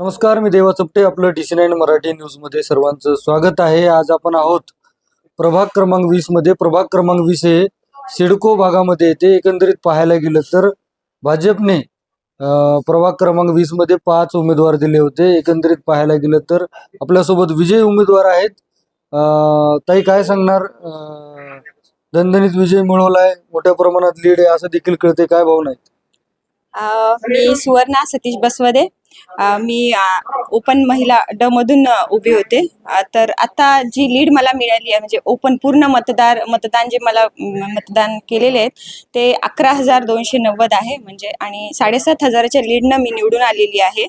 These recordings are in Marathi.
नमस्कार, मी देवा चपटे. आपलं DC9 मराठी न्यूजमध्ये सर्वांचं स्वागत आहे. आज आपण आहोत प्रभाग क्रमांक 20 मध्ये. प्रभाग क्रमांक 20 हे सिडको भागामध्ये येते. एकंदरीत पाहायला गेलं तर भाजपने प्रभाग क्रमांक 20 मध्ये 5 उमेदवार दिले होते. एकंदरीत पाहायला गेलं तर आपल्यासोबत विजयी उमेदवार आहेत. ताई, काय सांगणार? दणदणीत विजय मिळवलाय, मोठ्या प्रमाणात लीड आहे असं देखील कळते. काय भावना आहेत? मी सुवर्णा सतीश बसवदे. मी ओपन महिला ड मधून उभी होते. तर आता जी लीड मला मिळाली आहे म्हणजे ओपन पूर्ण मतदान जे मला मतदान केलेले आहेत ते 11,290 आहे म्हणजे आणि 7,500च्या लीडनं मी निवडून आलेली आहे.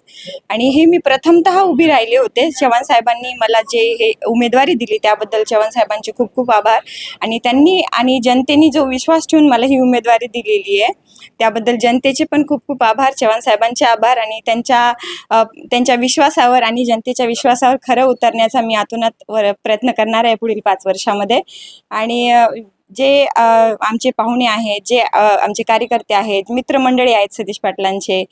आणि हे मी प्रथमतः उभी राहिले होते. चव्हाण साहेबांनी मला जे हे उमेदवारी दिली त्याबद्दल चव्हाण साहेबांचे खूप खूप आभार. आणि त्यांनी आणि जनतेने जो विश्वास ठेवून मला ही उमेदवारी दिलेली आहे त्याबद्दल जनतेचे पण खूप खूप आभार, चव्हाण साहेबांचे आभार. आणि त्यांच्या विश्वासावर आणि जनतेच्या विश्वासावर खरं उतरण्याचा मी आतोनात प्रयत्न करणार आहे पुढील 5 वर्षामध्ये. आणि जे आमचे पाहुणे आहेत, जे आमचे कार्यकर्ते आहेत, मित्रमंडळी आहेत सतीश पाटलांचे,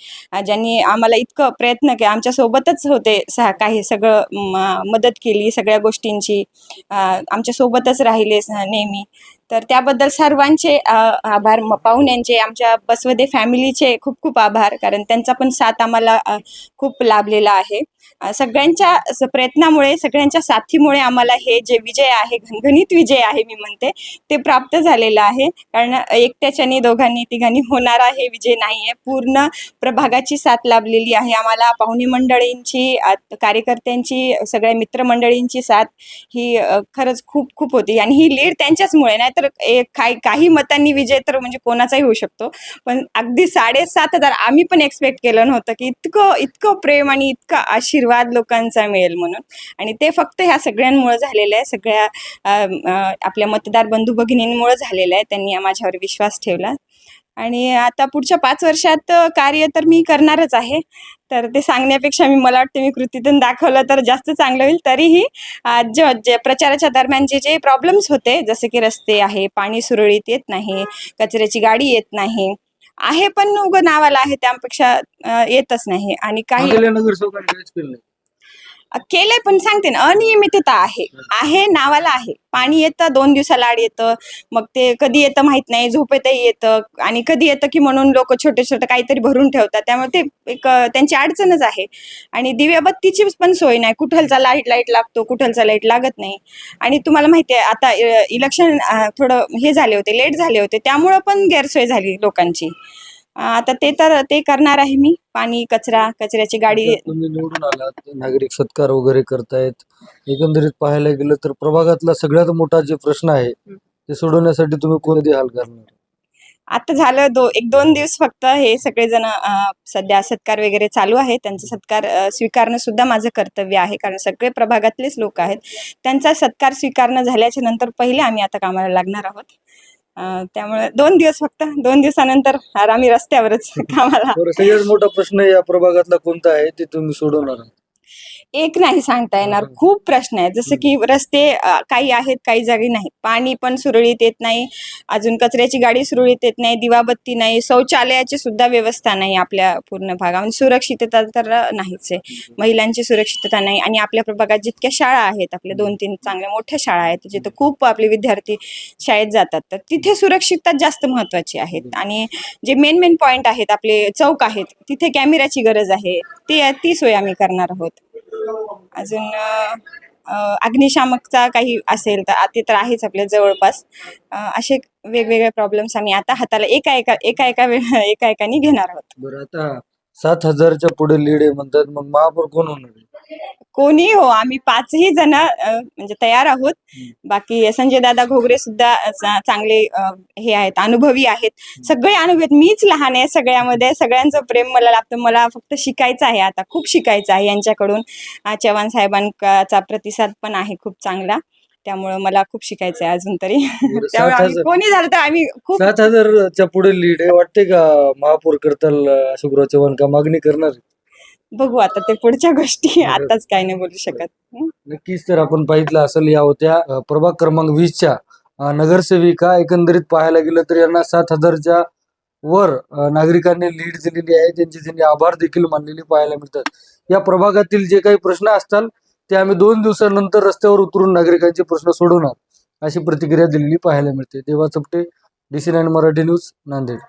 ज्यांनी आम्हाला इतकं प्रयत्न केला, आमच्या सोबतच होते, काही सगळं मदत केली सगळ्या गोष्टींची, आमच्या सोबतच राहिले नेहमी. तर त्याबद्दल सर्वांचे आभार. पाहुण्यांचे, आमच्या बसवदे फॅमिलीचे खूप खूप आभार, कारण त्यांचा पण साथ आम्हाला खूप लाभलेला आहे. सगळ्यांच्या प्रयत्नामुळे, सगळ्यांच्या साथीमुळे आम्हाला हे जे विजय आहे, घणघणीत विजय आहे मी म्हणते, ते प्राप्त झालेलं आहे. कारण एकट्याच्याने दोघांनी तिघांनी होणारा हे विजय नाही आहे. पूर्ण प्रभागाची साथ लाभलेली आहे आम्हाला. पाहुणे मंडळींची, कार्यकर्त्यांची, सगळ्या मित्रमंडळींची साथ ही खरंच खूप खूप होती. आणि ही लीड त्यांच्याचमुळे, नाही तर काही मतांनी विजय तर म्हणजे कोणाचाही होऊ शकतो, पण अगदी 7,500 आम्ही पण एक्सपेक्ट केलं नव्हतं की इतकं प्रेम आणि इतका आशीर्वाद लोकांचा मिळेल म्हणून. आणि ते फक्त ह्या सगळ्यांमुळे झालेलं आहे, सगळ्या आपल्या मतदार बंधू भगिनींमुळे झालेलं आहे. त्यांनी माझ्यावर विश्वास ठेवला. आणि आता पुढच्या 5 वर्षात कार्य तर मी करणारच आहे. तर ते सांगण्यापेक्षा मला वाटतं मी कृतीतून दाखवलं तर जास्त चांगलं होईल. तरीही जे प्रचाराच्या दरम्यान जे प्रॉब्लेम्स होते, जसे की रस्ते आहे, पाणी सुरळीत येत नाही, कचऱ्याची गाडी येत नाही आहे, पण उगं नावाला आहे, त्यापेक्षा येतच नाही. आणि काही नगरसेवकांनी काहीच केलं नाही. केलंय, पण सांगते ना, अनियमितता आहे नावाला आहे. पाणी येतं, 2 दिवसाला आड येतं, मग ते कधी येतं माहित नाही, झोपेतही येतं, आणि कधी येतं की म्हणून लोक छोटे छोटे काहीतरी भरून ठेवतात, त्यामुळे ते एक त्यांची अडचणच आहे. आणि दिव्याबत्तीची पण सोय नाही, कुठलचा लाईट लागतो, कुठलचा लाईट लागत नाही. आणि तुम्हाला माहिती आहे आता इलेक्शन थोडं हे झाले होते, लेट झाले होते, त्यामुळं पण गैरसोय झाली लोकांची. आता ते करणार आहे मी. पाणी, कचऱ्याची गाडी. तुम्ही निवडून आलात, नागरिक सत्कार वगैरे करतायत. एकंदरीत पाहायला गेलं तर प्रभागातला सगळ्यात मोठा जे प्रश्न आहे ते सोडवण्यासाठी तुम्ही कोणते हाल करणार? आता झालं 1-2 दिवस फक्त हे सगळेजण सध्या सत्कार वगैरे चालू आहे. त्यांचा सत्कार स्वीकारणं सुद्धा माझं कर्तव्य आहे, कारण सगळे प्रभागातलेच लोक आहेत. त्यांचा सत्कार स्वीकारणं झाल्याच्या नंतर पहिले आम्ही आता कामाला लागणार आहोत. त्यामुळे 2 दिवस फक्त, 2 दिवसानंतर आम्ही रस्त्यावरच कामाला. सगळ्यात मोठा प्रश्न या प्रभागातला कोणता आहे ते तुम्ही सोडवणार? एक नाही सांगता येणार, खूप प्रश्न आहेत. जसं की रस्ते काही आहेत, काही जागी नाही, पाणी पण सुरळीत येत नाही, अजून कचऱ्याची गाडी सुरळीत येत नाही, दिवाबत्ती नाही, शौचालयाची सुद्धा व्यवस्था नाही आपल्या पूर्ण भागामध्ये, सुरक्षितता तर नाहीच आहे, महिलांची सुरक्षितता नाही. आणि आपल्या प्रभागात जितक्या शाळा आहेत, आपल्या 2-3 चांगल्या मोठ्या शाळा आहेत जिथे खूप आपले विद्यार्थी शाळेत जातात, तर तिथे सुरक्षितता जास्त महत्त्वाची आहे. आणि जे मेन पॉईंट आहेत, आपले चौक आहेत, तिथे कॅमेऱ्याची गरज आहे, ती सोय आम्ही करणार आहोत. अजून अग्निशामकचा काही असेल तर ते तर आहेच आपल्या जवळपास. असे वेगवेगळे प्रॉब्लेम्स आम्ही आता हाताला एकाएकाने घेणार आहोत. बरं, आता 7,000च्या पुढे लीड आहे म्हणतात, मग महापौर कोण होणार आहे? कोणी हो, आम्ही 5ही जण म्हणजे तयार आहोत. बाकी संजय दादा घोगरे सुद्धा चांगले हे आहेत, अनुभवी आहेत, सगळे अनुभवी आहेत. मीच लहान आहे सगळ्यामध्ये, सगळ्यांचं प्रेम मला लागतं. मला फक्त शिकायचं आहे, आता खूप शिकायचं आहे यांच्याकडून. चव्हाण साहेबांचा प्रतिसाद पण आहे खूप चांगला, त्यामुळं मला खूप शिकायचं आहे अजून तरी. त्यामुळे कोणी झालं तर आम्ही खूप. 7,000च्या पुढे लीड आहे, वाटते का महापौर करताल अशोकराव चव्हाण का मागणी करणार? बघू आता ते पुढच्या गोष्टी, आताच काही नाही बोलू शकत. नक्कीच. तर आपण पाहिलं असेल, या होत्या प्रभाग क्रमांक 20च्या नगरसेविका. एकंदरीत पाहायला गेलं तर यांना 7,000च्या वर नागरिकांनी लीड दिलेली आहे, त्यांचे आभार देखील मानलेले पाहायला मिळतात. या प्रभागातील जे काही प्रश्न असतात ते आम्ही 2 दिवसानंतर रस्त्यावर उतरून नागरिकांचे प्रश्न सोडवणार, अशी प्रतिक्रिया दिलेली पाहायला मिळते. देवा चपटे, DC9 मराठी न्यूज, नांदेड.